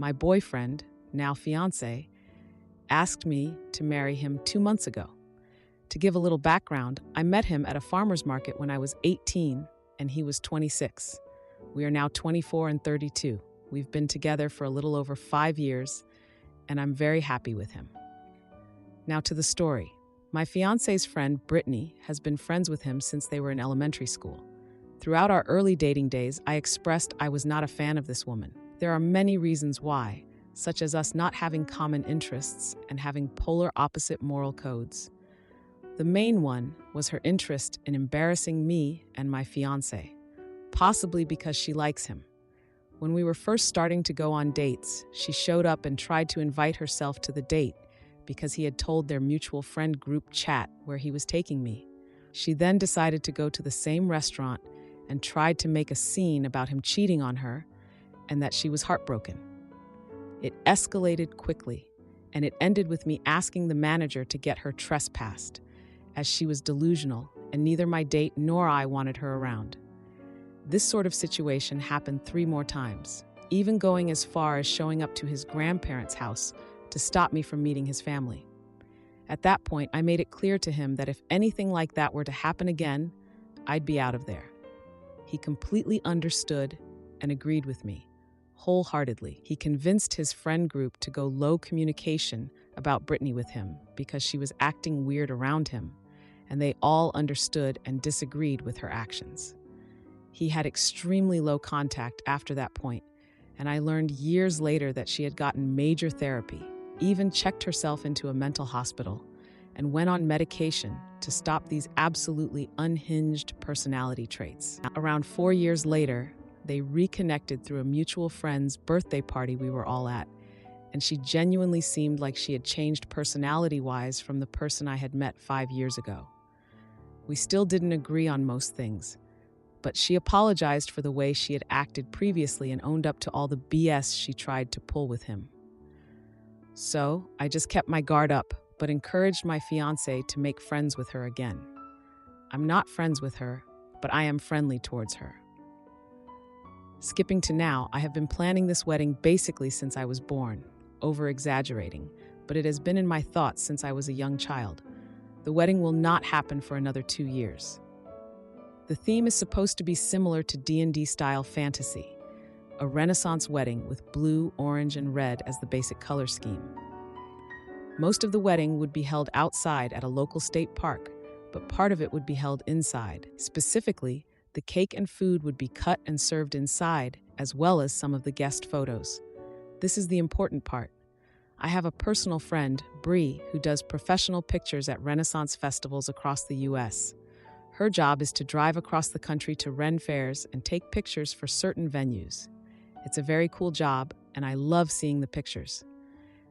My boyfriend, now fiancé, asked me to marry him 2 months ago. To give a little background, I met him at a farmer's market when I was 18 and he was 26. We are now 24 and 32. We've been together for a little over 5 years, and I'm very happy with him. Now to the story. My fiancé's friend, Brittany, has been friends with him since they were in elementary school. Throughout our early dating days, I expressed I was not a fan of this woman. There are many reasons why, such as us not having common interests and having polar opposite moral codes. The main one was her interest in embarrassing me and my fiancé, possibly because she likes him. When we were first starting to go on dates, she showed up and tried to invite herself to the date because he had told their mutual friend group chat where he was taking me. She then decided to go to the same restaurant and tried to make a scene about him cheating on her and that she was heartbroken. It escalated quickly, and it ended with me asking the manager to get her trespassed, as she was delusional and neither my date nor I wanted her around. This sort of situation happened 3 more times, even going as far as showing up to his grandparents' house to stop me from meeting his family. At that point, I made it clear to him that if anything like that were to happen again, I'd be out of there. He completely understood and agreed with me, wholeheartedly. He convinced his friend group to go low communication about Brittany with him because she was acting weird around him, and they all understood and disagreed with her actions. He had extremely low contact after that point, and I learned years later that she had gotten major therapy, even checked herself into a mental hospital, and went on medication to stop these absolutely unhinged personality traits. Around 4 years later, they reconnected through a mutual friend's birthday party we were all at, and she genuinely seemed like she had changed personality-wise from the person I had met 5 years ago. We still didn't agree on most things, but she apologized for the way she had acted previously and owned up to all the BS she tried to pull with him. So, I just kept my guard up, but encouraged my fiancé to make friends with her again. I'm not friends with her, but I am friendly towards her. Skipping to now, I have been planning this wedding basically since I was born, over-exaggerating, but it has been in my thoughts since I was a young child. The wedding will not happen for another 2 years. The theme is supposed to be similar to D&D style fantasy, a Renaissance wedding with blue, orange, and red as the basic color scheme. Most of the wedding would be held outside at a local state park, but part of it would be held inside. Specifically, the cake and food would be cut and served inside, as well as some of the guest photos. This is the important part. I have a personal friend, Bree, who does professional pictures at Renaissance festivals across the U.S. Her job is to drive across the country to Ren fairs and take pictures for certain venues. It's a very cool job, and I love seeing the pictures.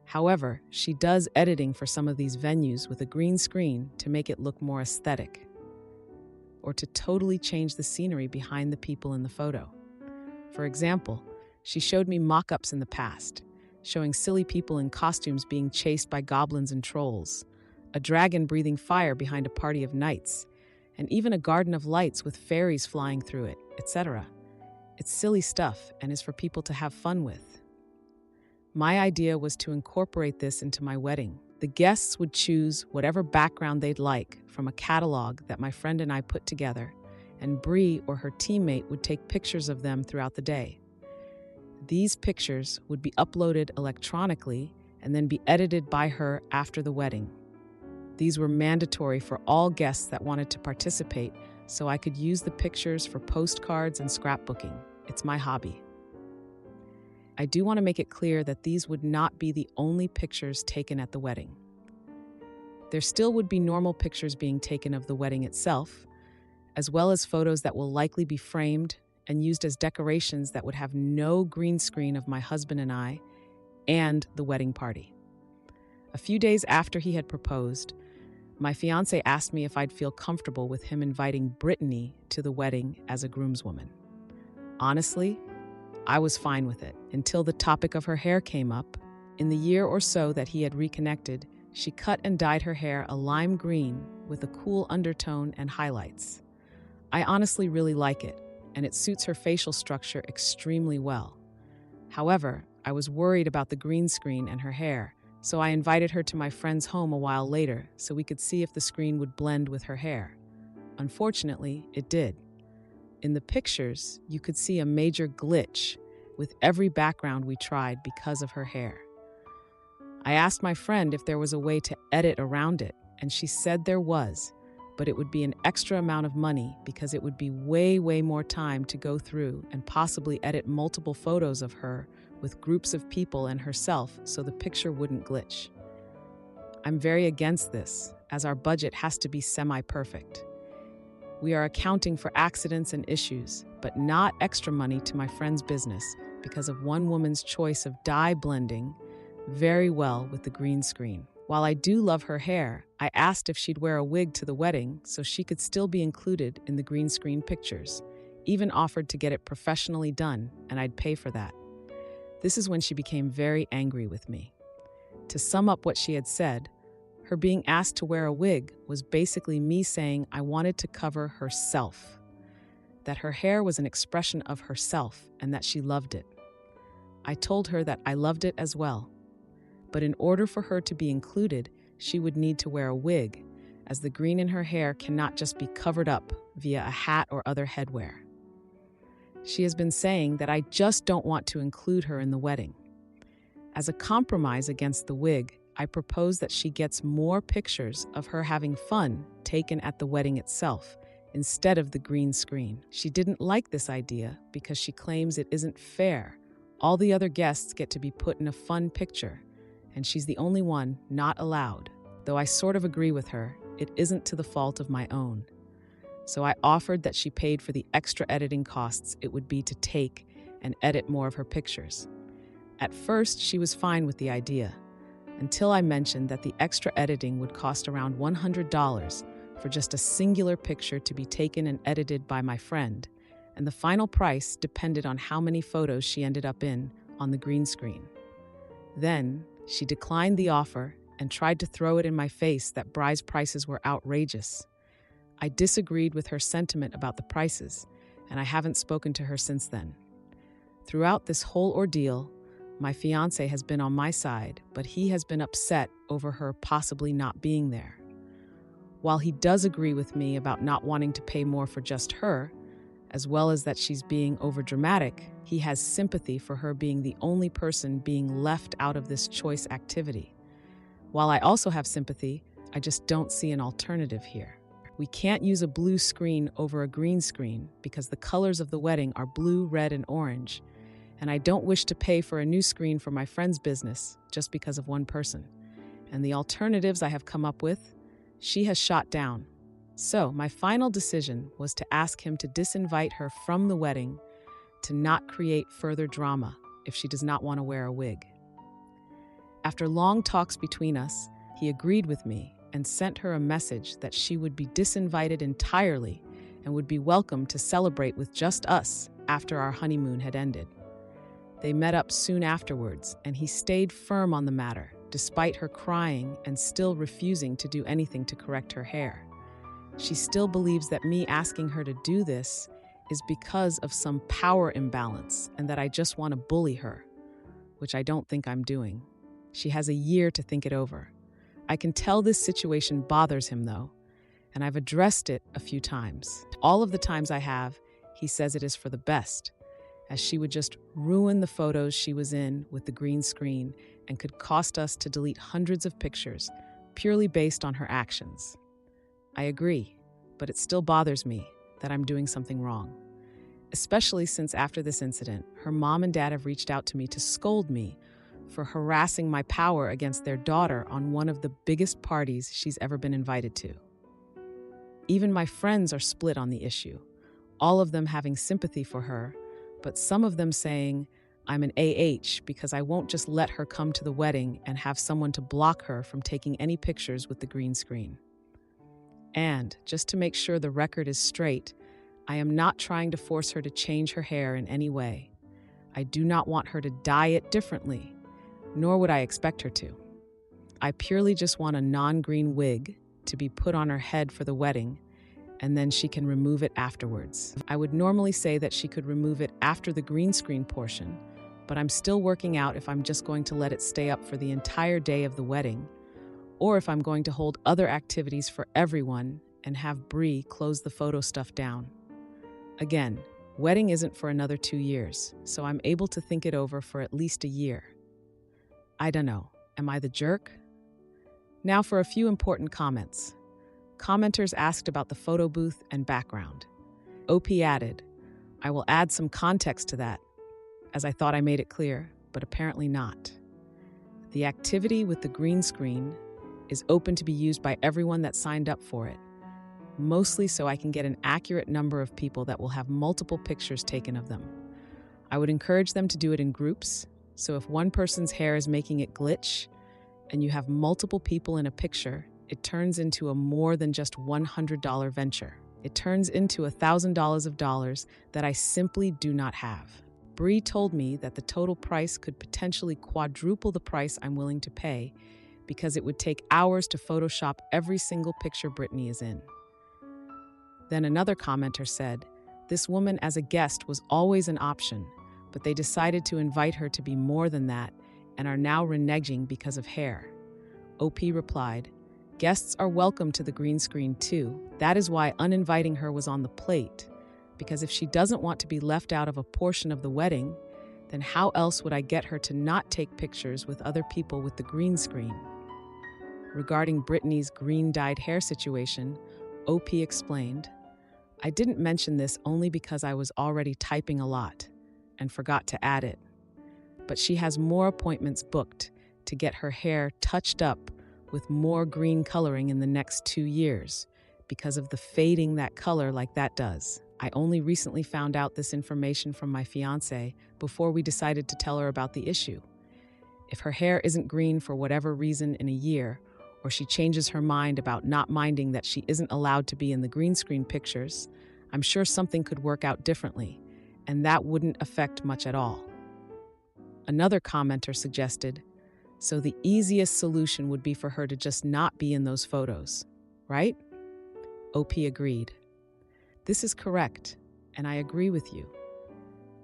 However, she does editing for some of these venues with a green screen to make it look more aesthetic, or to totally change the scenery behind the people in the photo. For example, she showed me mock-ups in the past, showing silly people in costumes being chased by goblins and trolls, a dragon breathing fire behind a party of knights, and even a garden of lights with fairies flying through it, etc. It's silly stuff and is for people to have fun with. My idea was to incorporate this into my wedding. The guests would choose whatever background they'd like from a catalog that my friend and I put together, and Bree or her teammate would take pictures of them throughout the day. These pictures would be uploaded electronically and then be edited by her after the wedding. These were mandatory for all guests that wanted to participate, so I could use the pictures for postcards and scrapbooking. It's my hobby. I do want to make it clear that these would not be the only pictures taken at the wedding. There still would be normal pictures being taken of the wedding itself, as well as photos that will likely be framed and used as decorations that would have no green screen of my husband and I and the wedding party. A few days after he had proposed, my fiancé asked me if I'd feel comfortable with him inviting Brittany to the wedding as a groomswoman. Honestly, I was fine with it until the topic of her hair came up. In the year or so that he had reconnected, she cut and dyed her hair a lime green with a cool undertone and highlights. I honestly really like it, and it suits her facial structure extremely well. However, I was worried about the green screen and her hair, so I invited her to my friend's home a while later so we could see if the screen would blend with her hair. Unfortunately, it did. In the pictures, you could see a major glitch with every background we tried because of her hair. I asked my friend if there was a way to edit around it, and she said there was, but it would be an extra amount of money because it would be way more time to go through and possibly edit multiple photos of her with groups of people and herself so the picture wouldn't glitch. I'm very against this, as our budget has to be semi-perfect. We are accounting for accidents and issues, but not extra money to my friend's business because of one woman's choice of dye blending very well with the green screen. While I do love her hair, I asked if she'd wear a wig to the wedding so she could still be included in the green screen pictures, even offered to get it professionally done, and I'd pay for that. This is when she became very angry with me. To sum up what she had said, her being asked to wear a wig was basically me saying I wanted to cover herself, that her hair was an expression of herself and that she loved it. I told her that I loved it as well, but in order for her to be included, she would need to wear a wig, as the green in her hair cannot just be covered up via a hat or other headwear. She has been saying that I just don't want to include her in the wedding. As a compromise against the wig, I propose that she gets more pictures of her having fun taken at the wedding itself, instead of the green screen. She didn't like this idea because she claims it isn't fair. All the other guests get to be put in a fun picture, and she's the only one not allowed. Though I sort of agree with her, it isn't to the fault of my own. So I offered that she paid for the extra editing costs it would be to take and edit more of her pictures. At first, she was fine with the idea, until I mentioned that the extra editing would cost around $100 for just a singular picture to be taken and edited by my friend, and the final price depended on how many photos she ended up in on the green screen. Then, she declined the offer and tried to throw it in my face that bride's prices were outrageous. I disagreed with her sentiment about the prices, and I haven't spoken to her since then. Throughout this whole ordeal, my fiancé has been on my side, but he has been upset over her possibly not being there. While he does agree with me about not wanting to pay more for just her, as well as that she's being overdramatic, he has sympathy for her being the only person being left out of this choice activity. While I also have sympathy, I just don't see an alternative here. We can't use a blue screen over a green screen because the colors of the wedding are blue, red, and orange, and I don't wish to pay for a new screen for my friend's business just because of one person. And the alternatives I have come up with, she has shot down. So my final decision was to ask him to disinvite her from the wedding to not create further drama if she does not want to wear a wig. After long talks between us, he agreed with me and sent her a message that she would be disinvited entirely and would be welcome to celebrate with just us after our honeymoon had ended. They met up soon afterwards, and he stayed firm on the matter, despite her crying and still refusing to do anything to correct her hair. She still believes that me asking her to do this is because of some power imbalance and that I just want to bully her, which I don't think I'm doing. She has a year to think it over. I can tell this situation bothers him, though, and I've addressed it a few times. All of the times I have, he says it is for the best, as she would just ruin the photos she was in with the green screen and could cost us to delete hundreds of pictures purely based on her actions. I agree, but it still bothers me that I'm doing something wrong, especially since after this incident, her mom and dad have reached out to me to scold me for harassing my power against their daughter on one of the biggest parties she's ever been invited to. Even my friends are split on the issue, all of them having sympathy for her, but some of them saying I'm an because I won't just let her come to the wedding and have someone to block her from taking any pictures with the green screen. And, just to make sure the record is straight, I am not trying to force her to change her hair in any way. I do not want her to dye it differently, nor would I expect her to. I purely just want a non-green wig to be put on her head for the wedding, and then she can remove it afterwards. I would normally say that she could remove it after the green screen portion, but I'm still working out if I'm just going to let it stay up for the entire day of the wedding, or if I'm going to hold other activities for everyone and have Bree close the photo stuff down. Again, wedding isn't for another 2 years, so I'm able to think it over for at least a year. I don't know, am I the jerk? Now for a few important comments. Commenters asked about the photo booth and background. OP added, I will add some context to that, as I thought I made it clear, but apparently not. The activity with the green screen is open to be used by everyone that signed up for it, mostly so I can get an accurate number of people that will have multiple pictures taken of them. I would encourage them to do it in groups, so if one person's hair is making it glitch and you have multiple people in a picture, it turns into a more than just $100 venture. It turns into $1,000 of dollars that I simply do not have. Bree told me that the total price could potentially quadruple the price I'm willing to pay because it would take hours to Photoshop every single picture Brittany is in. Then another commenter said, this woman as a guest was always an option, but they decided to invite her to be more than that and are now reneging because of hair. OP replied, guests are welcome to the green screen too. That is why uninviting her was on the plate, because if she doesn't want to be left out of a portion of the wedding, then how else would I get her to not take pictures with other people with the green screen? Regarding Brittany's green-dyed hair situation, OP explained, I didn't mention this only because I was already typing a lot and forgot to add it. But she has more appointments booked to get her hair touched up with more green coloring in the next 2 years because of the fading that color like that does. I only recently found out this information from my fiancé before we decided to tell her about the issue. If her hair isn't green for whatever reason in a year, or she changes her mind about not minding that she isn't allowed to be in the green screen pictures, I'm sure something could work out differently, and that wouldn't affect much at all. Another commenter suggested, so the easiest solution would be for her to just not be in those photos, right? OP agreed. This is correct, and I agree with you.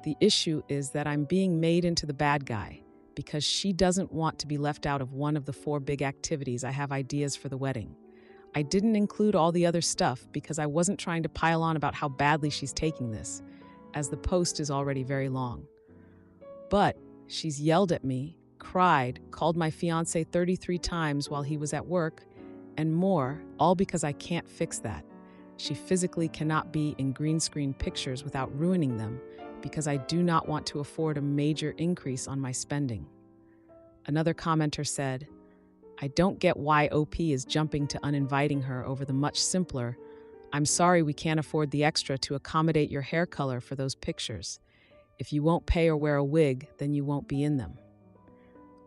The issue is that I'm being made into the bad guy because she doesn't want to be left out of one of the 4 big activities I have ideas for the wedding. I didn't include all the other stuff because I wasn't trying to pile on about how badly she's taking this, as the post is already very long. But she's yelled at me, cried, called my fiancé 33 times while he was at work, and more, all because I can't fix that. She physically cannot be in green screen pictures without ruining them because I do not want to afford a major increase on my spending. Another commenter said, I don't get why OP is jumping to uninviting her over the much simpler, I'm sorry we can't afford the extra to accommodate your hair color for those pictures. If you won't pay or wear a wig, then you won't be in them.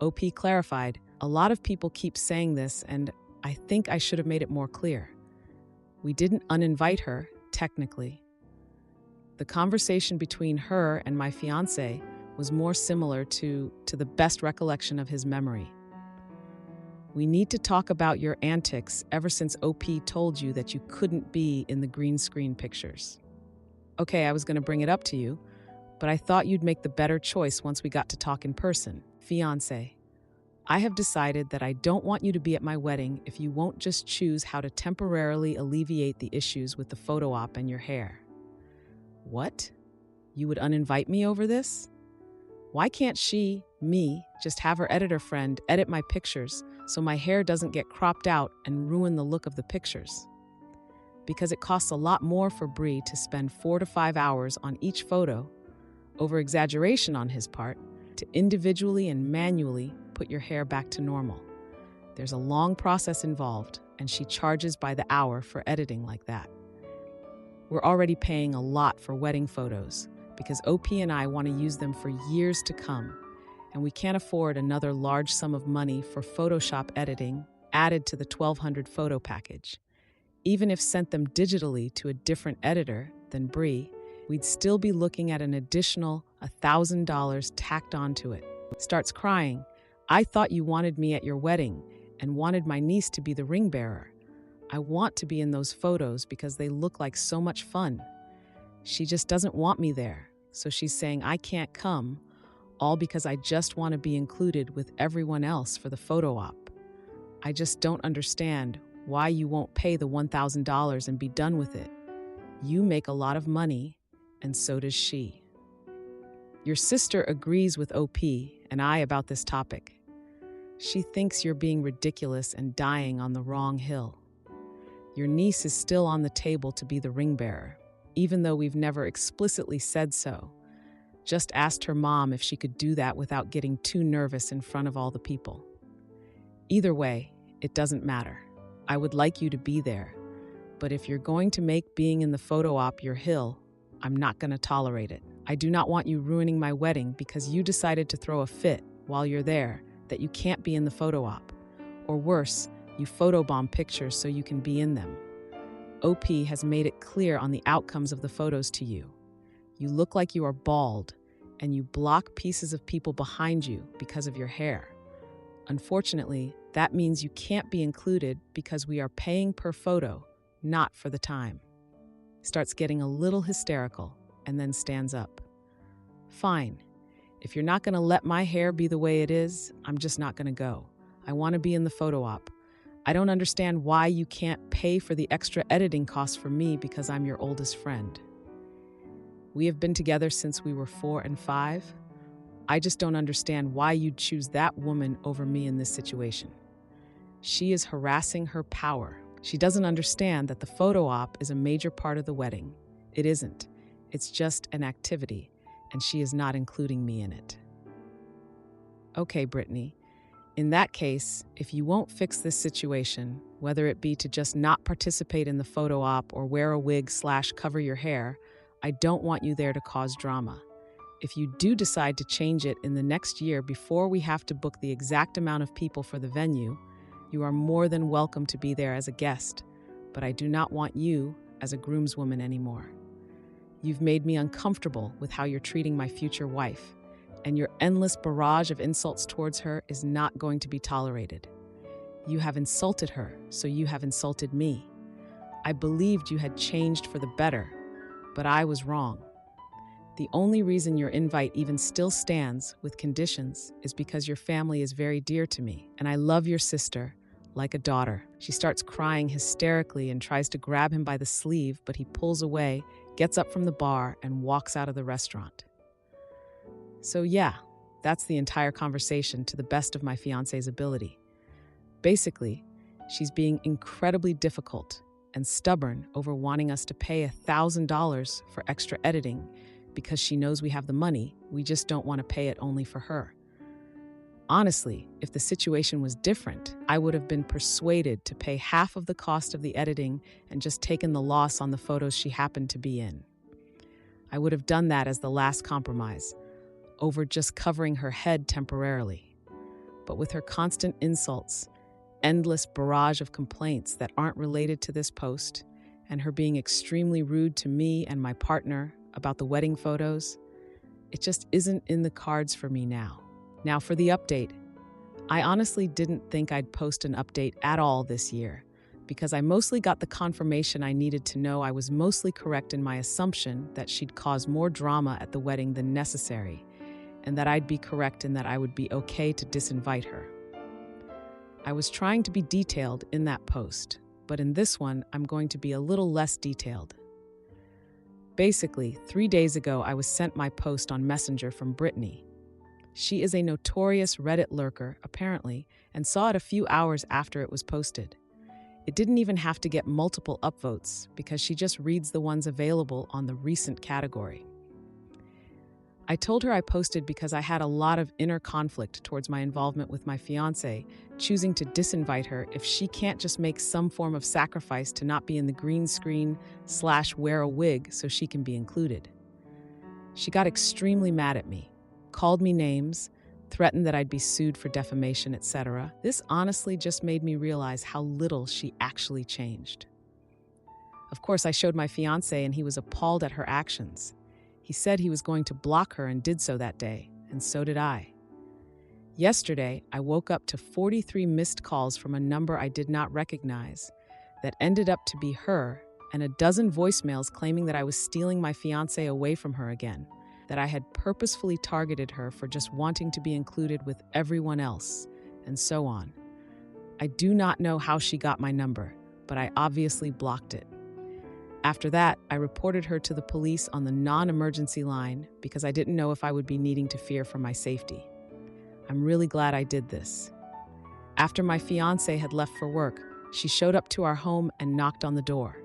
OP clarified, a lot of people keep saying this, and I think I should have made it more clear. We didn't uninvite her, technically. The conversation between her and my fiancé was more similar to the best recollection of his memory. We need to talk about your antics ever since OP told you that you couldn't be in the green screen pictures. Okay, I was going to bring it up to you, but I thought you'd make the better choice once we got to talk in person. Fiancé, I have decided that I don't want you to be at my wedding if you won't just choose how to temporarily alleviate the issues with the photo op and your hair. What? You would uninvite me over this? Why can't me, just have her editor friend edit my pictures so my hair doesn't get cropped out and ruin the look of the pictures? Because it costs a lot more for Bree to spend 4 to 5 hours on each photo, over-exaggeration on his part, to individually and manually put your hair back to normal. There's a long process involved, and she charges by the hour for editing like that. We're already paying a lot for wedding photos because OP and I want to use them for years to come, and we can't afford another large sum of money for Photoshop editing added to the 1,200 photo package. Even if sent them digitally to a different editor than Bree, we'd still be looking at an additional $1,000 tacked onto it. Starts crying, I thought you wanted me at your wedding and wanted my niece to be the ring bearer. I want to be in those photos because they look like so much fun. She just doesn't want me there, so she's saying I can't come, all because I just want to be included with everyone else for the photo op. I just don't understand why you won't pay the $1,000 and be done with it. You make a lot of money, and so does she. Your sister agrees with OP and I about this topic. She thinks you're being ridiculous and dying on the wrong hill. Your niece is still on the table to be the ring bearer, even though we've never explicitly said so. Just asked her mom if she could do that without getting too nervous in front of all the people. Either way, it doesn't matter. I would like you to be there, but if you're going to make being in the photo op your hill, I'm not going to tolerate it. I do not want you ruining my wedding because you decided to throw a fit while you're there that you can't be in the photo op. Or worse, you photobomb pictures so you can be in them. OP has made it clear on the outcomes of the photos to you. You look like you are bald, and you block pieces of people behind you because of your hair. Unfortunately, that means you can't be included because we are paying per photo, not for the time. Starts getting a little hysterical and then stands up. Fine. If you're not going to let my hair be the way it is, I'm just not going to go. I want to be in the photo op. I don't understand why you can't pay for the extra editing costs for me because I'm your oldest friend. We have been together since we were 4 and 5. I just don't understand why you'd choose that woman over me in this situation. She is harassing her power. She doesn't understand that the photo op is a major part of the wedding. It isn't. It's just an activity, and she is not including me in it. Okay, Brittany. In that case, if you won't fix this situation, whether it be to just not participate in the photo op or wear a wig/cover your hair, I don't want you there to cause drama. If you do decide to change it in the next year before we have to book the exact amount of people for the venue, you are more than welcome to be there as a guest, but I do not want you as a groomswoman anymore. You've made me uncomfortable with how you're treating my future wife, and your endless barrage of insults towards her is not going to be tolerated. You have insulted her, so you have insulted me. I believed you had changed for the better, but I was wrong. The only reason your invite even still stands with conditions is because your family is very dear to me, and I love your sister like a daughter. She starts crying hysterically and tries to grab him by the sleeve, but he pulls away, gets up from the bar, and walks out of the restaurant. So yeah, that's the entire conversation to the best of my fiancé's ability. Basically, she's being incredibly difficult and stubborn over wanting us to pay $1,000 for extra editing because she knows we have the money, we just don't want to pay it only for her. Honestly, if the situation was different, I would have been persuaded to pay half of the cost of the editing and just taken the loss on the photos she happened to be in. I would have done that as the last compromise, over just covering her head temporarily. But with her constant insults, endless barrage of complaints that aren't related to this post, and her being extremely rude to me and my partner about the wedding photos, it just isn't in the cards for me now. Now for the update. I honestly didn't think I'd post an update at all this year, because I mostly got the confirmation I needed to know I was mostly correct in my assumption that she'd cause more drama at the wedding than necessary, and that I'd be correct in that I would be okay to disinvite her. I was trying to be detailed in that post, but in this one, I'm going to be a little less detailed. Basically, 3 days ago, I was sent my post on Messenger from Brittany. She is a notorious Reddit lurker, apparently, and saw it a few hours after it was posted. It didn't even have to get multiple upvotes because she just reads the ones available on the recent category. I told her I posted because I had a lot of inner conflict towards my involvement with my fiancé, choosing to disinvite her if she can't just make some form of sacrifice to not be in the green screen/wear a wig so she can be included. She got extremely mad at me, called me names, threatened that I'd be sued for defamation, etc. This honestly just made me realize how little she actually changed. Of course, I showed my fiancé and he was appalled at her actions. He said he was going to block her and did so that day, and so did I. Yesterday, I woke up to 43 missed calls from a number I did not recognize that ended up to be her, and a dozen voicemails claiming that I was stealing my fiancé away from her again, that I had purposefully targeted her for just wanting to be included with everyone else, and so on. I do not know how she got my number, but I obviously blocked it. After that, I reported her to the police on the non-emergency line because I didn't know if I would be needing to fear for my safety. I'm really glad I did this. After my fiancé had left for work, she showed up to our home and knocked on the door.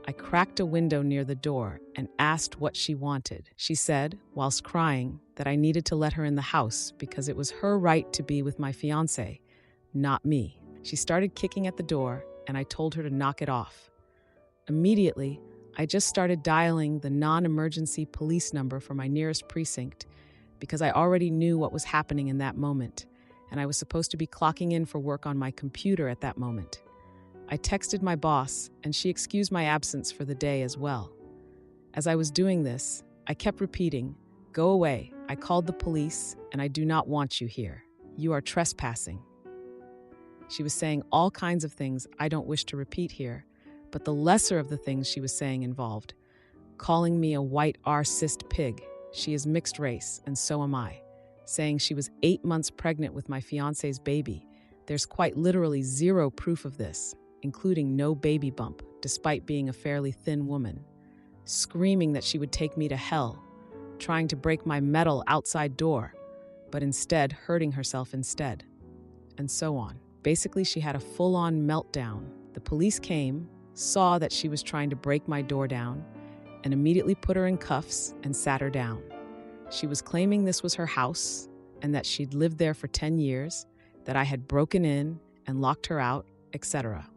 I cracked a window near the door and asked what she wanted. She said, whilst crying, that I needed to let her in the house because it was her right to be with my fiancé, not me. She started kicking at the door, and I told her to knock it off. Immediately, I just started dialing the non-emergency police number for my nearest precinct because I already knew what was happening in that moment, and I was supposed to be clocking in for work on my computer at that moment. I texted my boss, and she excused my absence for the day as well. As I was doing this, I kept repeating, "Go away, I called the police, and I do not want you here. You are trespassing." She was saying all kinds of things I don't wish to repeat here, but the lesser of the things she was saying involved calling me a white R-cyst pig. She is mixed race, and so am I. Saying she was 8 months pregnant with my fiancé's baby. There's quite literally zero proof of this, including no baby bump, despite being a fairly thin woman. Screaming that she would take me to hell, trying to break my metal outside door, but instead hurting herself instead, and so on. Basically, she had a full-on meltdown. The police came, saw that she was trying to break my door down, and immediately put her in cuffs and sat her down. She was claiming this was her house and that she'd lived there for 10 years, that I had broken in and locked her out, etc.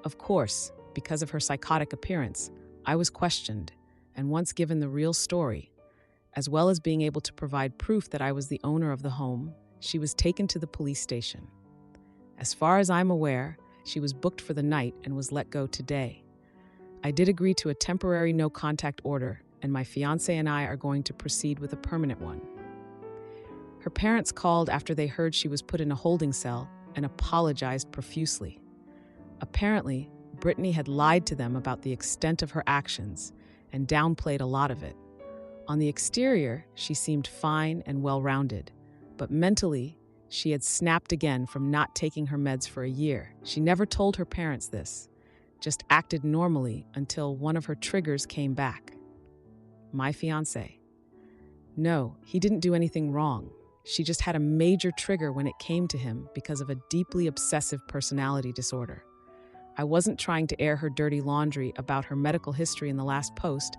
Of course, because of her psychotic appearance, I was questioned, and once given the real story, as well as being able to provide proof that I was the owner of the home, she was taken to the police station. As far as I'm aware, she was booked for the night and was let go today. I did agree to a temporary no-contact order, and my fiancé and I are going to proceed with a permanent one. Her parents called after they heard she was put in a holding cell and apologized profusely. Apparently, Brittany had lied to them about the extent of her actions and downplayed a lot of it. On the exterior, she seemed fine and well-rounded, but mentally, she had snapped again from not taking her meds for a year. She never told her parents this, just acted normally until one of her triggers came back. My fiancé. No, he didn't do anything wrong. She just had a major trigger when it came to him because of a deeply obsessive personality disorder. I wasn't trying to air her dirty laundry about her medical history in the last post,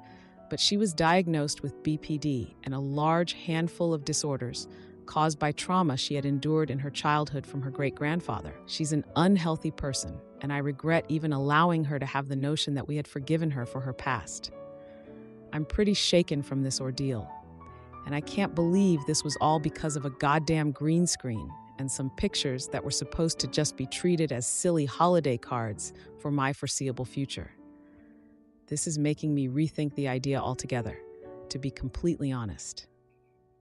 but she was diagnosed with BPD and a large handful of disorders caused by trauma she had endured in her childhood from her great-grandfather. She's an unhealthy person, and I regret even allowing her to have the notion that we had forgiven her for her past. I'm pretty shaken from this ordeal, and I can't believe this was all because of a goddamn green screen and some pictures that were supposed to just be treated as silly holiday cards for my foreseeable future. This is making me rethink the idea altogether, to be completely honest.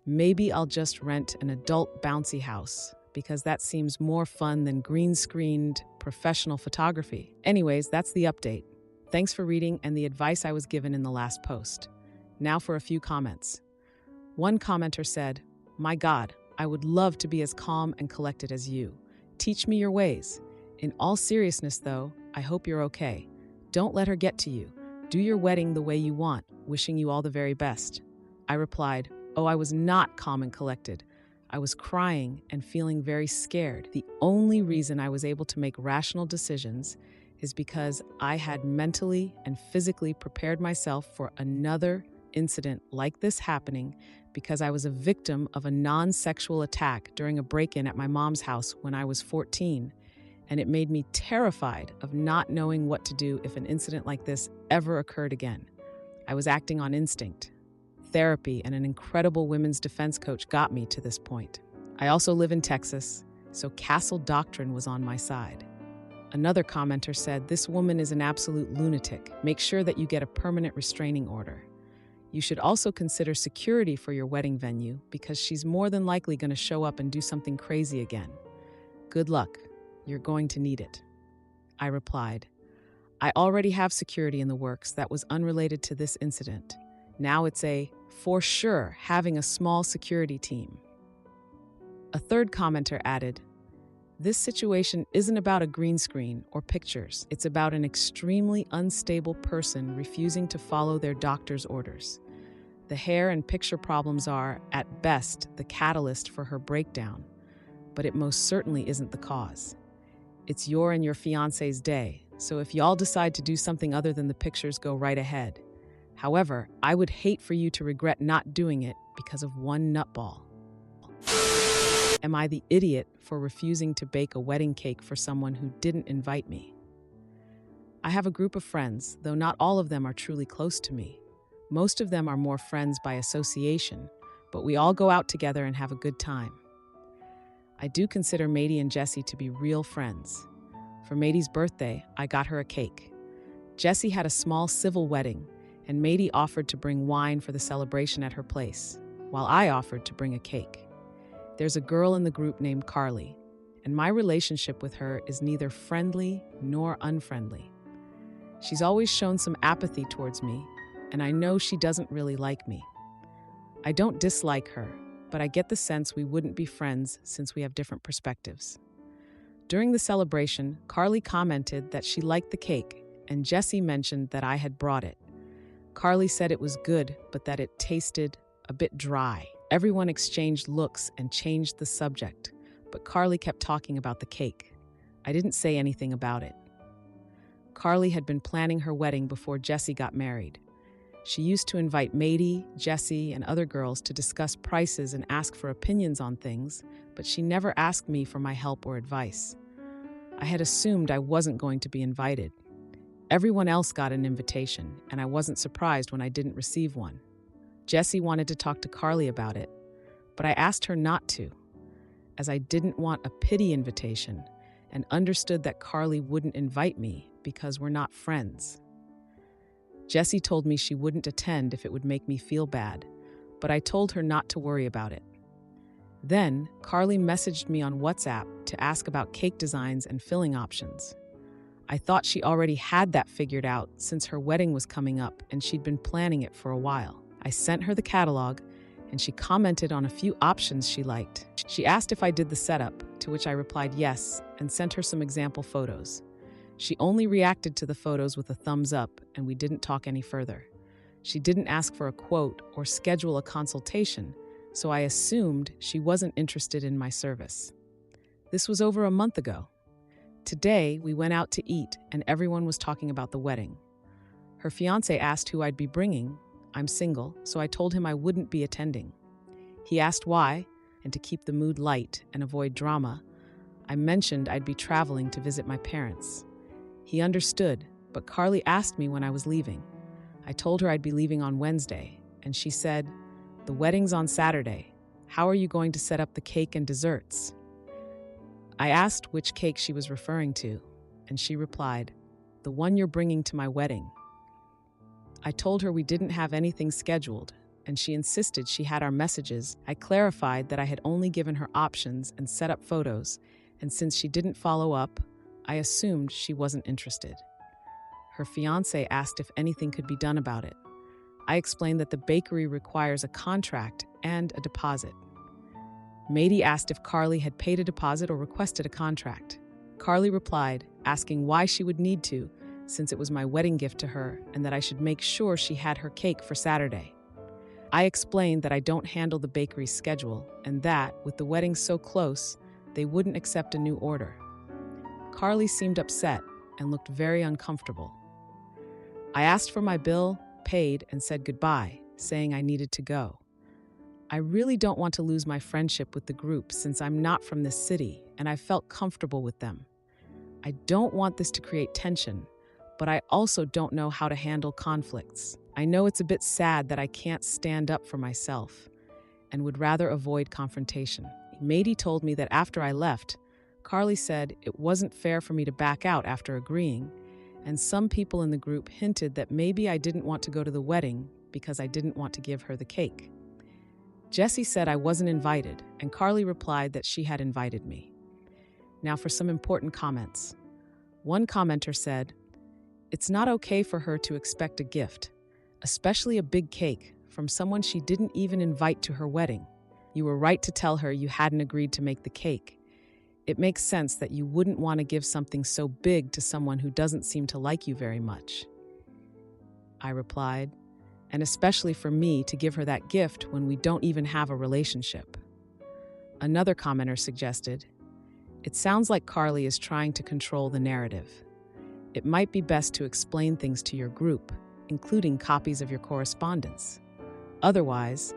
Maybe I'll just rent an adult bouncy house because that seems more fun than green-screened professional photography. Anyways, that's the update. Thanks for reading and the advice I was given in the last post. Now for a few comments. One commenter said, "My God, I would love to be as calm and collected as you. Teach me your ways. In all seriousness, though, I hope you're okay. Don't let her get to you. Do your wedding the way you want. Wishing you all the very best." I replied, "Oh, I was not calm and collected. I was crying and feeling very scared. The only reason I was able to make rational decisions is because I had mentally and physically prepared myself for another incident like this happening because I was a victim of a non-sexual attack during a break-in at my mom's house when I was 14, and it made me terrified of not knowing what to do if an incident like this ever occurred again. I was acting on instinct. Therapy and an incredible women's defense coach got me to this point. I also live in Texas, so castle doctrine was on my side." Another commenter said, "This woman is an absolute lunatic. Make sure that you get a permanent restraining order. You should also consider security for your wedding venue because she's more than likely going to show up and do something crazy again. Good luck. You're going to need it." I replied, "I already have security in the works that was unrelated to this incident. Now it's a For sure, having a small security team. A third commenter added, "This situation isn't about a green screen or pictures. It's about an extremely unstable person refusing to follow their doctor's orders. The hair and picture problems are, at best, the catalyst for her breakdown, but it most certainly isn't the cause. It's your and your fiancé's day, so if y'all decide to do something other than the pictures, go right ahead. However, I would hate for you to regret not doing it because of one nutball. Am I the idiot for refusing to bake a wedding cake for someone who didn't invite me? I have a group of friends, though not all of them are truly close to me. Most of them are more friends by association, but we all go out together and have a good time. I do consider Mady and Jessie to be real friends. For Mady's birthday, I got her a cake. Jessie had a small civil wedding, and Mady offered to bring wine for the celebration at her place, while I offered to bring a cake. There's a girl in the group named Carly, and my relationship with her is neither friendly nor unfriendly. She's always shown some apathy towards me, and I know she doesn't really like me. I don't dislike her, but I get the sense we wouldn't be friends since we have different perspectives. During the celebration, Carly commented that she liked the cake, and Jessie mentioned that I had brought it. Carly said it was good, but that it tasted a bit dry. Everyone exchanged looks and changed the subject, but Carly kept talking about the cake. I didn't say anything about it. Carly had been planning her wedding before Jessie got married. She used to invite Mady, Jessie, and other girls to discuss prices and ask for opinions on things, but she never asked me for my help or advice. I had assumed I wasn't going to be invited. Everyone else got an invitation, and I wasn't surprised when I didn't receive one. Jessie wanted to talk to Carly about it, but I asked her not to, as I didn't want a pity invitation and understood that Carly wouldn't invite me because we're not friends. Jessie told me she wouldn't attend if it would make me feel bad, but I told her not to worry about it. Then, Carly messaged me on WhatsApp to ask about cake designs and filling options. I thought she already had that figured out since her wedding was coming up and she'd been planning it for a while. I sent her the catalog, and she commented on a few options she liked. She asked if I did the setup, to which I replied yes, and sent her some example photos. She only reacted to the photos with a thumbs up, and we didn't talk any further. She didn't ask for a quote or schedule a consultation, so I assumed she wasn't interested in my service. This was over a month ago. Today, we went out to eat, and everyone was talking about the wedding. Her fiancé asked who I'd be bringing. I'm single, so I told him I wouldn't be attending. He asked why, and to keep the mood light and avoid drama, I mentioned I'd be traveling to visit my parents. He understood, but Carly asked me when I was leaving. I told her I'd be leaving on Wednesday, and she said, "The wedding's on Saturday. How are you going to set up the cake and desserts?" I asked which cake she was referring to, and she replied, "The one you're bringing to my wedding." I told her we didn't have anything scheduled, and she insisted she had our messages. I clarified that I had only given her options and set up photos, and since she didn't follow up, I assumed she wasn't interested. Her fiancé asked if anything could be done about it. I explained that the bakery requires a contract and a deposit. Mady asked if Carly had paid a deposit or requested a contract. Carly replied, asking why she would need to, since it was my wedding gift to her and that I should make sure she had her cake for Saturday. I explained that I don't handle the bakery's schedule and that, with the wedding so close, they wouldn't accept a new order. Carly seemed upset and looked very uncomfortable. I asked for my bill, paid, and said goodbye, saying I needed to go. I really don't want to lose my friendship with the group since I'm not from this city and I felt comfortable with them. I don't want this to create tension, but I also don't know how to handle conflicts. I know it's a bit sad that I can't stand up for myself and would rather avoid confrontation. Mady told me that after I left, Carly said it wasn't fair for me to back out after agreeing, and some people in the group hinted that maybe I didn't want to go to the wedding because I didn't want to give her the cake. Jessie said I wasn't invited, and Carly replied that she had invited me. Now for some important comments. One commenter said, "It's not okay for her to expect a gift, especially a big cake, from someone she didn't even invite to her wedding. You were right to tell her you hadn't agreed to make the cake. It makes sense that you wouldn't want to give something so big to someone who doesn't seem to like you very much. I replied, and especially for me to give her that gift when we don't even have a relationship. Another commenter suggested, "It sounds like Carly is trying to control the narrative. It might be best to explain things to your group, including copies of your correspondence. Otherwise,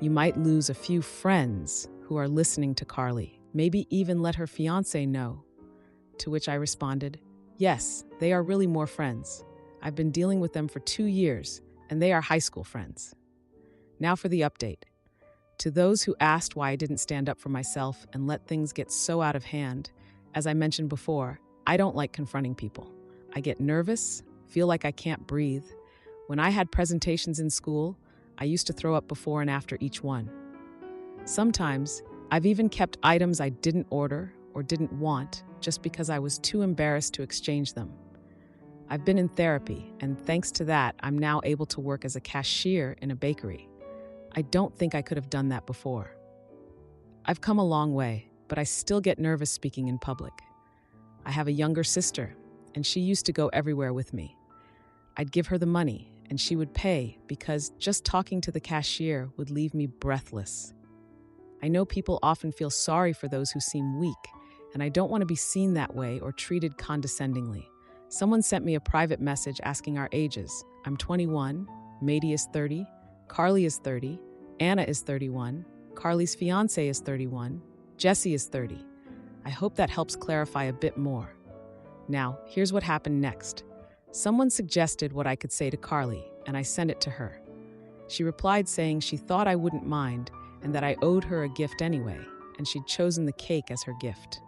you might lose a few friends who are listening to Carly. Maybe even let her fiancé know." To which I responded, "Yes, they are really more friends. I've been dealing with them for 2 years, and they are high school friends." Now for the update. To those who asked why I didn't stand up for myself and let things get so out of hand, as I mentioned before, I don't like confronting people. I get nervous, feel like I can't breathe. When I had presentations in school, I used to throw up before and after each one. Sometimes, I've even kept items I didn't order or didn't want just because I was too embarrassed to exchange them. I've been in therapy, and thanks to that, I'm now able to work as a cashier in a bakery. I don't think I could have done that before. I've come a long way, but I still get nervous speaking in public. I have a younger sister, and she used to go everywhere with me. I'd give her the money, and she would pay because just talking to the cashier would leave me breathless. I know people often feel sorry for those who seem weak, and I don't want to be seen that way or treated condescendingly. Someone sent me a private message asking our ages. I'm 21, Mady is 30, Carly is 30, Anna is 31, Carly's fiancé is 31, Jesse is 30. I hope that helps clarify a bit more. Now, here's what happened next. Someone suggested what I could say to Carly, and I sent it to her. She replied saying she thought I wouldn't mind and that I owed her a gift anyway, and she'd chosen the cake as her gift.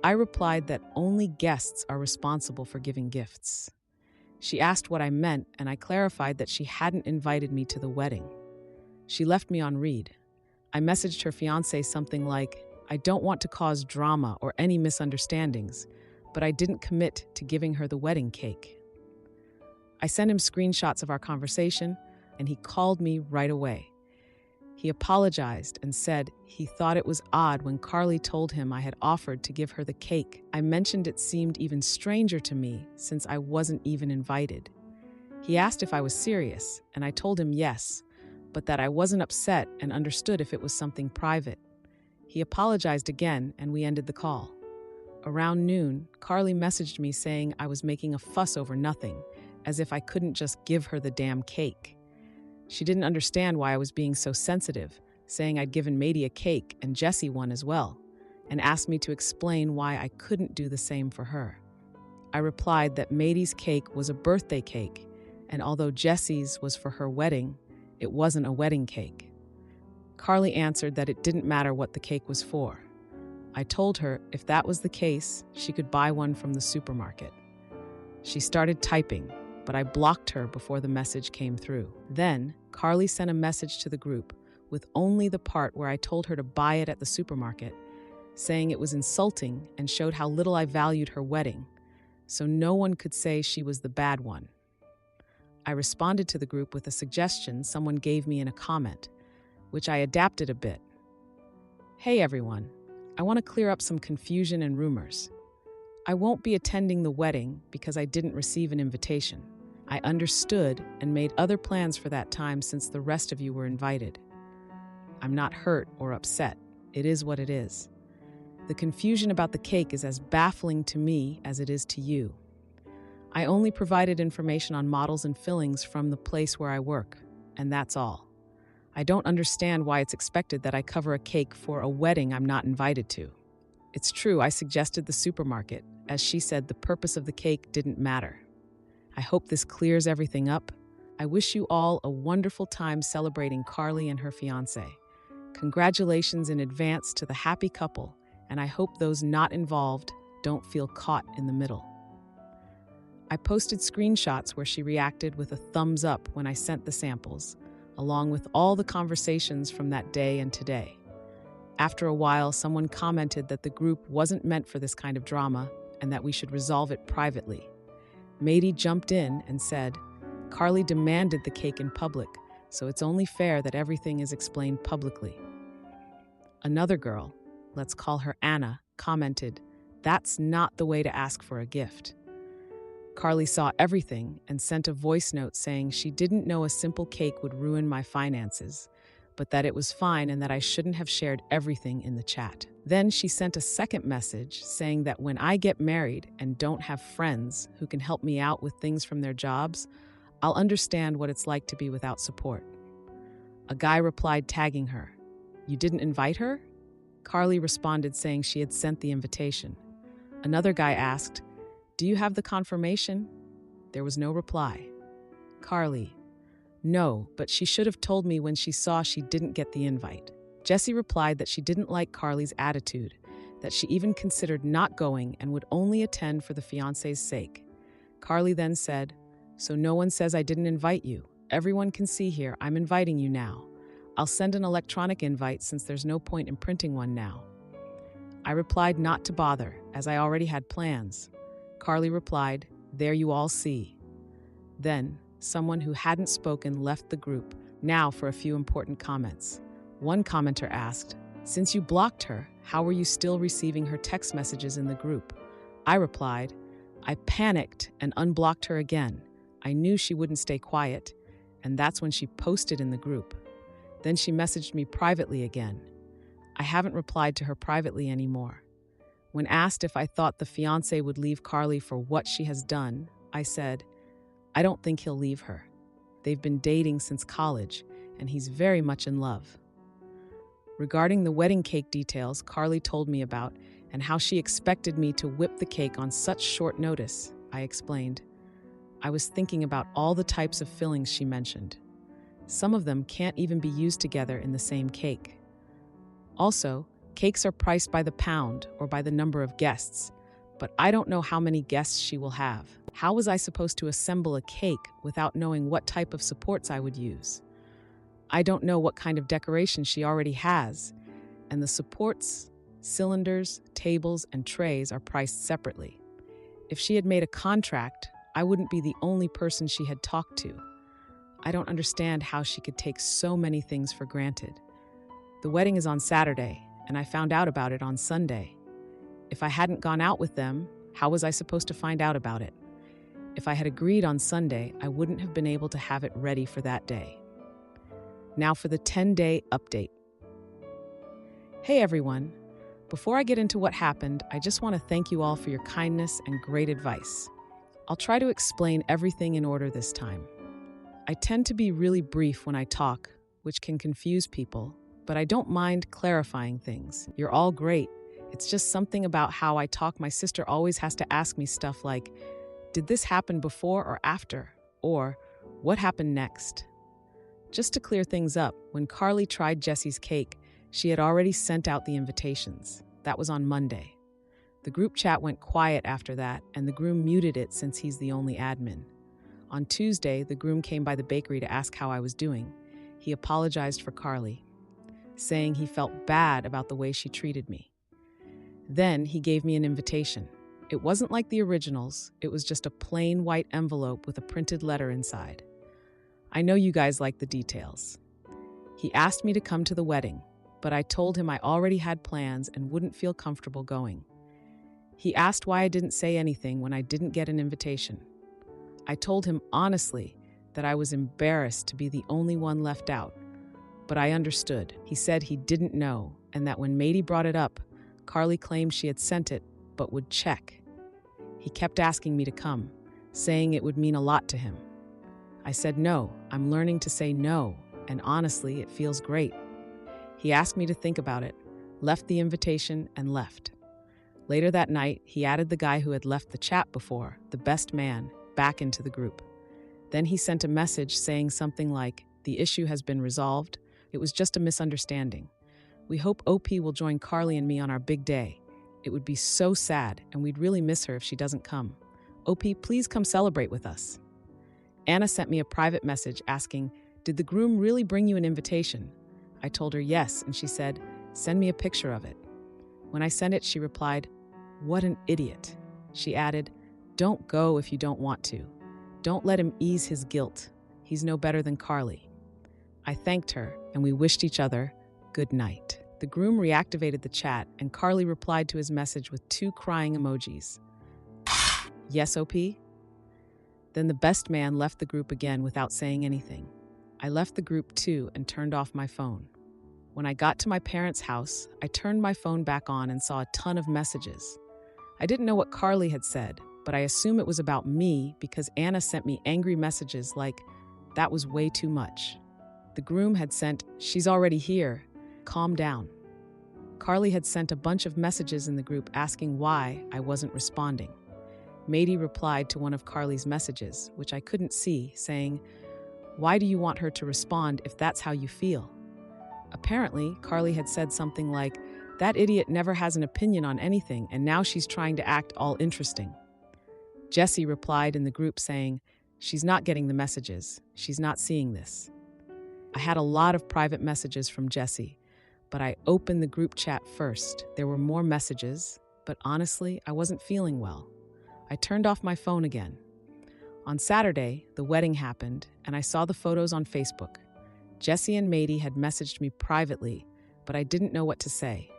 I replied that only guests are responsible for giving gifts. She asked what I meant, and I clarified that she hadn't invited me to the wedding. She left me on read. I messaged her fiancé something like, "I don't want to cause drama or any misunderstandings, but I didn't commit to giving her the wedding cake." I sent him screenshots of our conversation, and he called me right away. He apologized and said he thought it was odd when Carly told him I had offered to give her the cake. I mentioned it seemed even stranger to me since I wasn't even invited. He asked if I was serious, and I told him yes, but that I wasn't upset and understood if it was something private. He apologized again, and we ended the call. Around noon, Carly messaged me saying I was making a fuss over nothing, as if I couldn't just give her the damn cake. She didn't understand why I was being so sensitive, saying I'd given Mady a cake and Jesse one as well, and asked me to explain why I couldn't do the same for her. I replied that Mady's cake was a birthday cake, and although Jesse's was for her wedding, it wasn't a wedding cake. Carly answered that it didn't matter what the cake was for. I told her if that was the case, she could buy one from the supermarket. She started typing, but I blocked her before the message came through. Then, Carly sent a message to the group with only the part where I told her to buy it at the supermarket, saying it was insulting and showed how little I valued her wedding, so no one could say she was the bad one. I responded to the group with a suggestion someone gave me in a comment, which I adapted a bit. "Hey everyone, I want to clear up some confusion and rumors. I won't be attending the wedding because I didn't receive an invitation. I understood and made other plans for that time since the rest of you were invited. I'm not hurt or upset. It is what it is. The confusion about the cake is as baffling to me as it is to you. I only provided information on models and fillings from the place where I work, and that's all. I don't understand why it's expected that I cover a cake for a wedding I'm not invited to. It's true I suggested the supermarket, as she said the purpose of the cake didn't matter. I hope this clears everything up. I wish you all a wonderful time celebrating Carly and her fiancé. Congratulations in advance to the happy couple, and I hope those not involved don't feel caught in the middle." I posted screenshots where she reacted with a thumbs up when I sent the samples, along with all the conversations from that day and today. After a while, someone commented that the group wasn't meant for this kind of drama and that we should resolve it privately. Mady jumped in and said, "Carly demanded the cake in public, so it's only fair that everything is explained publicly. Another girl, let's call her Anna, commented, "That's not the way to ask for a gift." Carly saw everything and sent a voice note saying she didn't know a simple cake would ruin my finances, but that it was fine and that I shouldn't have shared everything in the chat. Then she sent a second message saying that when I get married and don't have friends who can help me out with things from their jobs, I'll understand what it's like to be without support. A guy replied tagging her, "You didn't invite her?" Carly responded saying she had sent the invitation. Another guy asked, "Do you have the confirmation?" There was no reply. Carly, "No, but she should have told me when she saw she didn't get the invite." Jessie replied that she didn't like Carly's attitude, that she even considered not going and would only attend for the fiancé's sake. Carly then said, "So no one says I didn't invite you. Everyone can see here I'm inviting you now. I'll send an electronic invite since there's no point in printing one now." I replied not to bother, as I already had plans. Carly replied, "There you all see." Then, someone who hadn't spoken left the group, now for a few important comments. One commenter asked, "Since you blocked her, how were you still receiving her text messages in the group?" I replied, "I panicked and unblocked her again. I knew she wouldn't stay quiet, and that's when she posted in the group. Then she messaged me privately again. I haven't replied to her privately anymore." When asked if I thought the fiancé would leave Carly for what she has done, I said, "I don't think he'll leave her. They've been dating since college, and he's very much in love." Regarding the wedding cake details Carly told me about and how she expected me to whip the cake on such short notice, I explained. I was thinking about all the types of fillings she mentioned. Some of them can't even be used together in the same cake. Also, cakes are priced by the pound or by the number of guests, but I don't know how many guests she will have. How was I supposed to assemble a cake without knowing what type of supports I would use? I don't know what kind of decoration she already has, and the supports, cylinders, tables, and trays are priced separately. If she had made a contract, I wouldn't be the only person she had talked to. I don't understand how she could take so many things for granted. The wedding is on Saturday, and I found out about it on Sunday. If I hadn't gone out with them, how was I supposed to find out about it? If I had agreed on Sunday, I wouldn't have been able to have it ready for that day. Now for the 10-day update. Hey everyone. Before I get into what happened, I just want to thank you all for your kindness and great advice. I'll try to explain everything in order this time. I tend to be really brief when I talk, which can confuse people, but I don't mind clarifying things. You're all great. It's just something about how I talk. My sister always has to ask me stuff like, "Did this happen before or after?" Or, "What happened next?" Just to clear things up, when Carly tried Jessie's cake, she had already sent out the invitations. That was on Monday. The group chat went quiet after that, and the groom muted it since he's the only admin. On Tuesday, the groom came by the bakery to ask how I was doing. He apologized for Carly, saying he felt bad about the way she treated me. Then he gave me an invitation. It wasn't like the originals, it was just a plain white envelope with a printed letter inside. I know you guys like the details. He asked me to come to the wedding, but I told him I already had plans and wouldn't feel comfortable going. He asked why I didn't say anything when I didn't get an invitation. I told him honestly that I was embarrassed to be the only one left out, but I understood. He said he didn't know, and that when Mady brought it up, Carly claimed she had sent it, but would check. He kept asking me to come, saying it would mean a lot to him. I said no, I'm learning to say no, and honestly, it feels great. He asked me to think about it, left the invitation, and left. Later that night, he added the guy who had left the chat before, the best man, back into the group. Then he sent a message saying something like, "The issue has been resolved. It was just a misunderstanding. We hope OP will join Carly and me on our big day. It would be so sad, and we'd really miss her if she doesn't come. OP, please come celebrate with us." Anna sent me a private message asking, "Did the groom really bring you an invitation?" I told her yes, and she said, "Send me a picture of it." When I sent it, she replied, "What an idiot." She added, "Don't go if you don't want to. Don't let him ease his guilt. He's no better than Carly." I thanked her, and we wished each other good night. The groom reactivated the chat, and Carly replied to his message with 2 crying emojis. Yes, OP? Then the best man left the group again without saying anything. I left the group too and turned off my phone. When I got to my parents' house, I turned my phone back on and saw a ton of messages. I didn't know what Carly had said, but I assume it was about me because Anna sent me angry messages like, "That was way too much." The groom had sent, "She's already here. Calm down." Carly had sent a bunch of messages in the group asking why I wasn't responding. Mady replied to one of Carly's messages, which I couldn't see, saying, "Why do you want her to respond if that's how you feel?" Apparently, Carly had said something like, "That idiot never has an opinion on anything, and now she's trying to act all interesting." Jesse replied in the group saying, "She's not getting the messages. She's not seeing this." I had a lot of private messages from Jesse, but I opened the group chat first. There were more messages, but honestly, I wasn't feeling well. I turned off my phone again. On Saturday, the wedding happened, and I saw the photos on Facebook. Jesse and Mady had messaged me privately, but I didn't know what to say.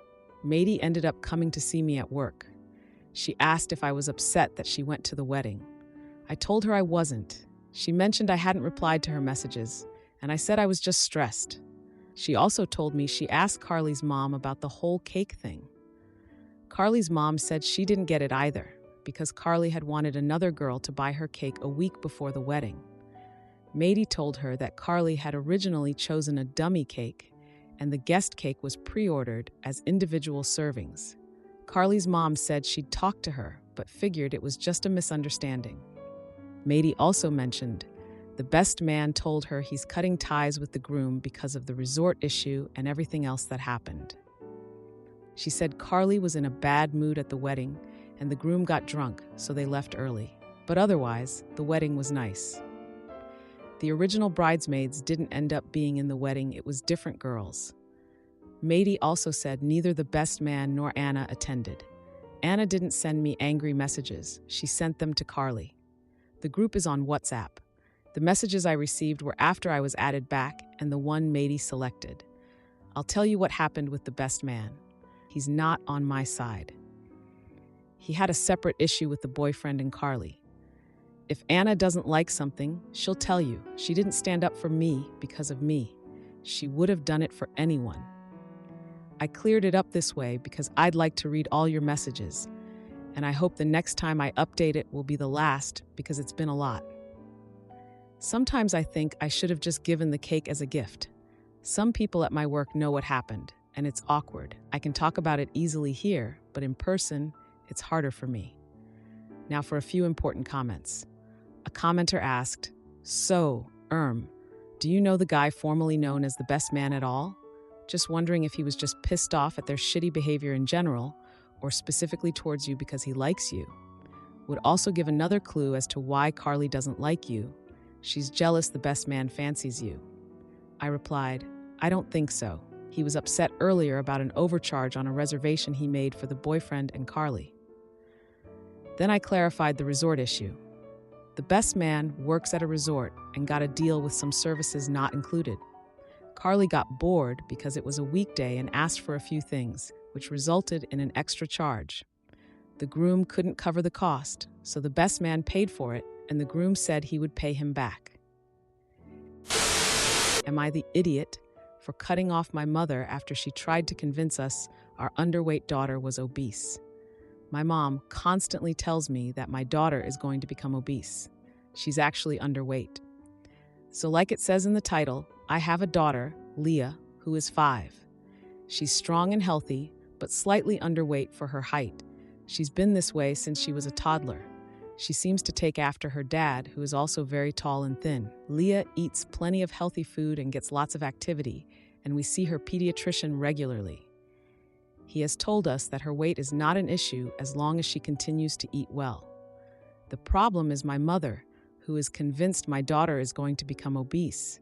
Mady ended up coming to see me at work. She asked if I was upset that she went to the wedding. I told her I wasn't. She mentioned I hadn't replied to her messages, and I said I was just stressed. She also told me she asked Carly's mom about the whole cake thing. Carly's mom said she didn't get it either, because Carly had wanted another girl to buy her cake a week before the wedding. Mady told her that Carly had originally chosen a dummy cake, and the guest cake was pre-ordered as individual servings. Carly's mom said she'd talked to her, but figured it was just a misunderstanding. Mady also mentioned the best man told her he's cutting ties with the groom because of the resort issue and everything else that happened. She said Carly was in a bad mood at the wedding, and the groom got drunk, so they left early. But otherwise, the wedding was nice. The original bridesmaids didn't end up being in the wedding, it was different girls. Mady also said neither the best man nor Anna attended. Anna didn't send me angry messages, she sent them to Carly. The group is on WhatsApp. The messages I received were after I was added back and the one Mady selected. I'll tell you what happened with the best man. He's not on my side. He had a separate issue with the boyfriend and Carly. If Anna doesn't like something, she'll tell you. She didn't stand up for me because of me. She would have done it for anyone. I cleared it up this way because I'd like to read all your messages, and I hope the next time I update it will be the last because it's been a lot. Sometimes I think I should have just given the cake as a gift. Some people at my work know what happened, and it's awkward. I can talk about it easily here, but in person, it's harder for me. Now for a few important comments. A commenter asked, "So, do you know the guy formerly known as the best man at all? Just wondering if he was just pissed off at their shitty behavior in general, or specifically towards you because he likes you. Would also give another clue as to why Carly doesn't like you. She's jealous the best man fancies you." I replied, "I don't think so. He was upset earlier about an overcharge on a reservation he made for the boyfriend and Carly." Then I clarified the resort issue. The best man works at a resort and got a deal with some services not included. Carly got bored because it was a weekday and asked for a few things, which resulted in an extra charge. The groom couldn't cover the cost, so the best man paid for it, and the groom said he would pay him back. Am I the idiot for cutting off my mother after she tried to convince us our underweight daughter was obese? My mom constantly tells me that my daughter is going to become obese. She's actually underweight. So like it says in the title, I have a daughter, Leah, who is 5. She's strong and healthy, but slightly underweight for her height. She's been this way since she was a toddler. She seems to take after her dad, who is also very tall and thin. Leah eats plenty of healthy food and gets lots of activity, and we see her pediatrician regularly. He has told us that her weight is not an issue as long as she continues to eat well. The problem is my mother, who is convinced my daughter is going to become obese.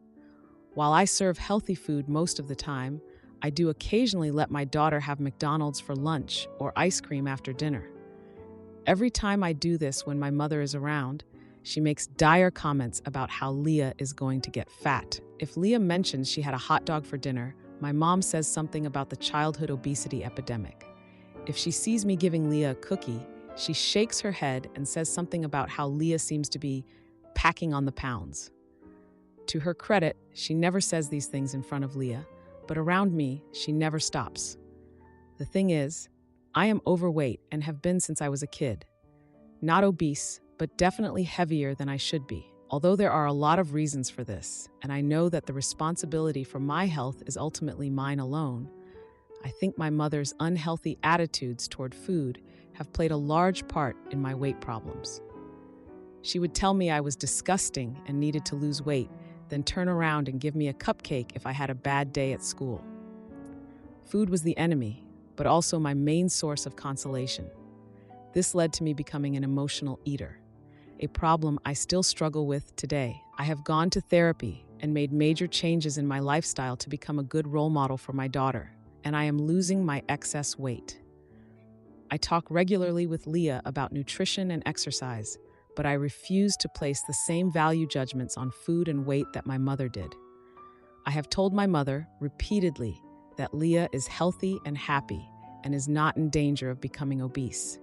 While I serve healthy food most of the time, I do occasionally let my daughter have McDonald's for lunch or ice cream after dinner. Every time I do this when my mother is around, she makes dire comments about how Leah is going to get fat. If Leah mentions she had a hot dog for dinner, my mom says something about the childhood obesity epidemic. If she sees me giving Leah a cookie, she shakes her head and says something about how Leah seems to be packing on the pounds. To her credit, she never says these things in front of Leah, but around me, she never stops. The thing is, I am overweight and have been since I was a kid. Not obese, but definitely heavier than I should be. Although there are a lot of reasons for this, and I know that the responsibility for my health is ultimately mine alone, I think my mother's unhealthy attitudes toward food have played a large part in my weight problems. She would tell me I was disgusting and needed to lose weight, then turn around and give me a cupcake if I had a bad day at school. Food was the enemy, but also my main source of consolation. This led to me becoming an emotional eater, a problem I still struggle with today. I have gone to therapy and made major changes in my lifestyle to become a good role model for my daughter, and I am losing my excess weight. I talk regularly with Leah about nutrition and exercise, but I refuse to place the same value judgments on food and weight that my mother did. I have told my mother repeatedly that Leah is healthy and happy and is not in danger of becoming obese,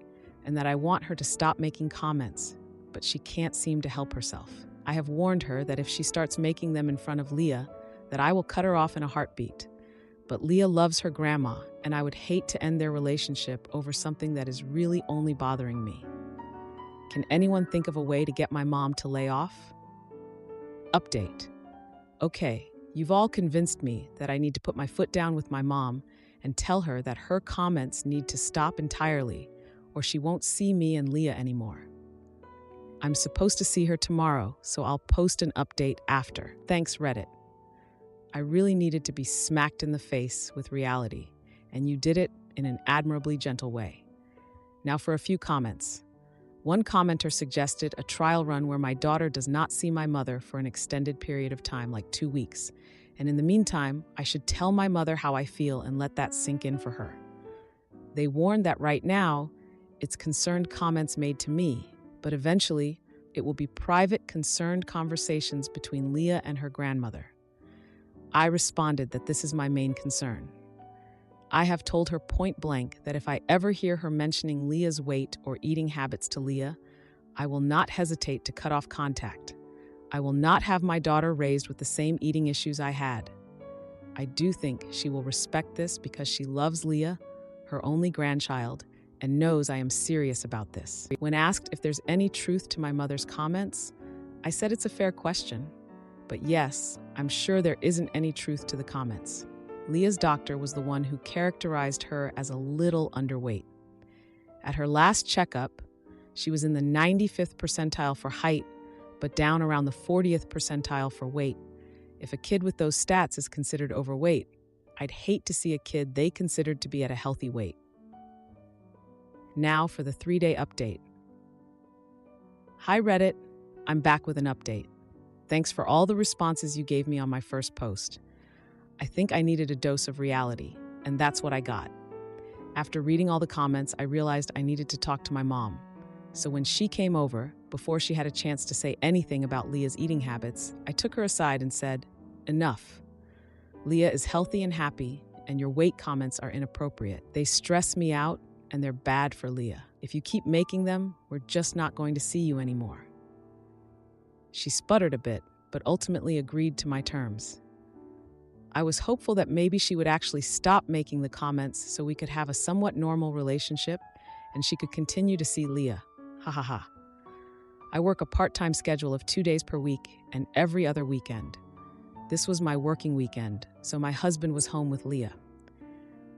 and that I want her to stop making comments, but she can't seem to help herself. I have warned her that if she starts making them in front of Leah, that I will cut her off in a heartbeat. But Leah loves her grandma, and I would hate to end their relationship over something that is really only bothering me. Can anyone think of a way to get my mom to lay off? Update. Okay, you've all convinced me that I need to put my foot down with my mom and tell her that her comments need to stop entirely, or she won't see me and Leah anymore. I'm supposed to see her tomorrow, so I'll post an update after. Thanks, Reddit. I really needed to be smacked in the face with reality, and you did it in an admirably gentle way. Now for a few comments. One commenter suggested a trial run where my daughter does not see my mother for an extended period of time, like 2 weeks. And in the meantime, I should tell my mother how I feel and let that sink in for her. They warned that right now, it's concerned comments made to me, but eventually, it will be private, concerned conversations between Leah and her grandmother. I responded that this is my main concern. I have told her point blank that if I ever hear her mentioning Leah's weight or eating habits to Leah, I will not hesitate to cut off contact. I will not have my daughter raised with the same eating issues I had. I do think she will respect this because she loves Leah, her only grandchild, and knows I am serious about this. When asked if there's any truth to my mother's comments, I said it's a fair question. But yes, I'm sure there isn't any truth to the comments. Leah's doctor was the one who characterized her as a little underweight. At her last checkup, she was in the 95th percentile for height, but down around the 40th percentile for weight. If a kid with those stats is considered overweight, I'd hate to see a kid they considered to be at a healthy weight. Now for the 3-day update. Hi Reddit, I'm back with an update. Thanks for all the responses you gave me on my first post. I think I needed a dose of reality, and that's what I got. After reading all the comments, I realized I needed to talk to my mom. So when she came over, before she had a chance to say anything about Leah's eating habits, I took her aside and said, "Enough. Leah is healthy and happy, and your weight comments are inappropriate. They stress me out, and they're bad for Leah. If you keep making them, we're just not going to see you anymore." She sputtered a bit, but ultimately agreed to my terms. I was hopeful that maybe she would actually stop making the comments so we could have a somewhat normal relationship and she could continue to see Leah. Ha ha ha. I work a part-time schedule of 2 days per week and every other weekend. This was my working weekend, so my husband was home with Leah.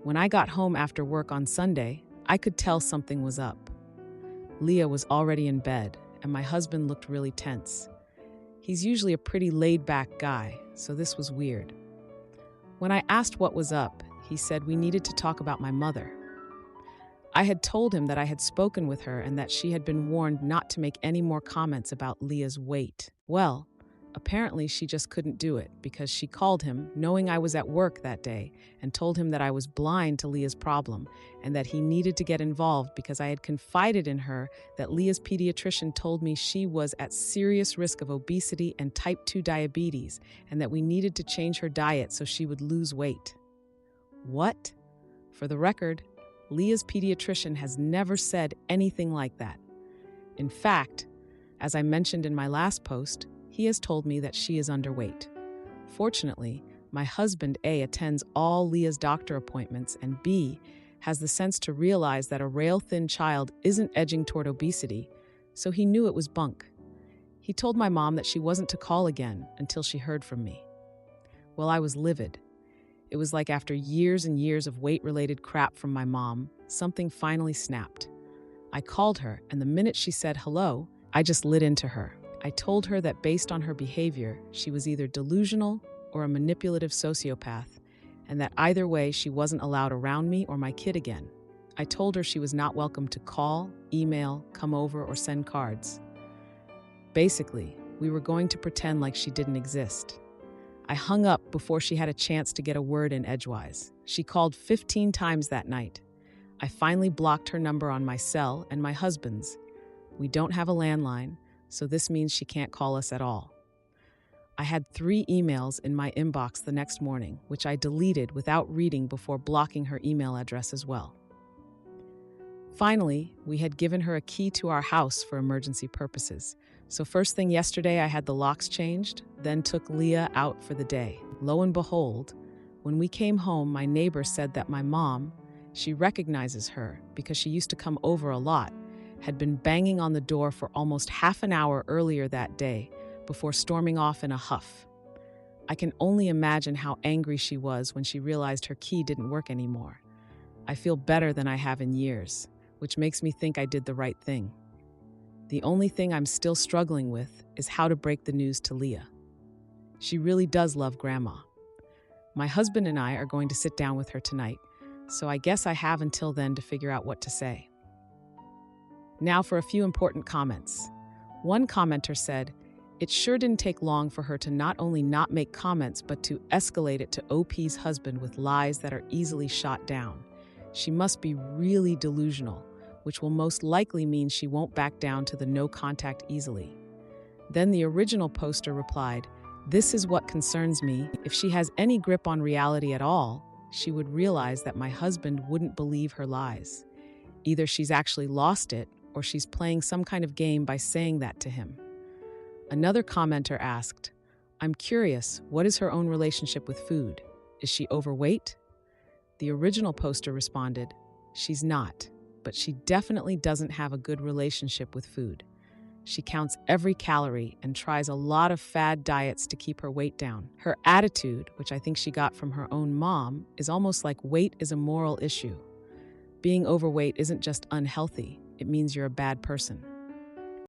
When I got home after work on Sunday, I could tell something was up. Leah was already in bed, and my husband looked really tense. He's usually a pretty laid-back guy, so this was weird. When I asked what was up, he said we needed to talk about my mother. I had told him that I had spoken with her and that she had been warned not to make any more comments about Leah's weight. Well, Apparently, she just couldn't do it because she called him, knowing I was at work that day, and told him that I was blind to Leah's problem and that he needed to get involved because I had confided in her that Leah's pediatrician told me she was at serious risk of obesity and type 2 diabetes and that we needed to change her diet so she would lose weight. What? For the record, Leah's pediatrician has never said anything like that. In fact, as I mentioned in my last post, he has told me that she is underweight. Fortunately, my husband A attends all Leah's doctor appointments and B has the sense to realize that a rail-thin child isn't edging toward obesity, so he knew it was bunk. He told my mom that she wasn't to call again until she heard from me. Well, I was livid. It was like after years and years of weight-related crap from my mom, something finally snapped. I called her, and the minute she said hello, I just lit into her. I told her that based on her behavior, she was either delusional or a manipulative sociopath, and that either way she wasn't allowed around me or my kid again. I told her she was not welcome to call, email, come over, or send cards. Basically, we were going to pretend like she didn't exist. I hung up before she had a chance to get a word in edgewise. She called 15 times that night. I finally blocked her number on my cell and my husband's. We don't have a landline, so this means she can't call us at all. I had 3 emails in my inbox the next morning, which I deleted without reading before blocking her email address as well. Finally, we had given her a key to our house for emergency purposes. So first thing yesterday, I had the locks changed, then took Leah out for the day. Lo and behold, when we came home, my neighbor said that my mom, she recognizes her because she used to come over a lot, had been banging on the door for almost half an hour earlier that day before storming off in a huff. I can only imagine how angry she was when she realized her key didn't work anymore. I feel better than I have in years, which makes me think I did the right thing. The only thing I'm still struggling with is how to break the news to Leah. She really does love Grandma. My husband and I are going to sit down with her tonight, so I guess I have until then to figure out what to say. Now for a few important comments. One commenter said, "It sure didn't take long for her to not only not make comments, but to escalate it to OP's husband with lies that are easily shot down. She must be really delusional, which will most likely mean she won't back down to the no contact easily." Then the original poster replied, "This is what concerns me. If she has any grip on reality at all, she would realize that my husband wouldn't believe her lies. Either she's actually lost it, or she's playing some kind of game by saying that to him." Another commenter asked, "I'm curious, what is her own relationship with food? Is she overweight?" The original poster responded, "She's not, but she definitely doesn't have a good relationship with food. She counts every calorie and tries a lot of fad diets to keep her weight down. Her attitude, which I think she got from her own mom, is almost like weight is a moral issue. Being overweight isn't just unhealthy, it means you're a bad person."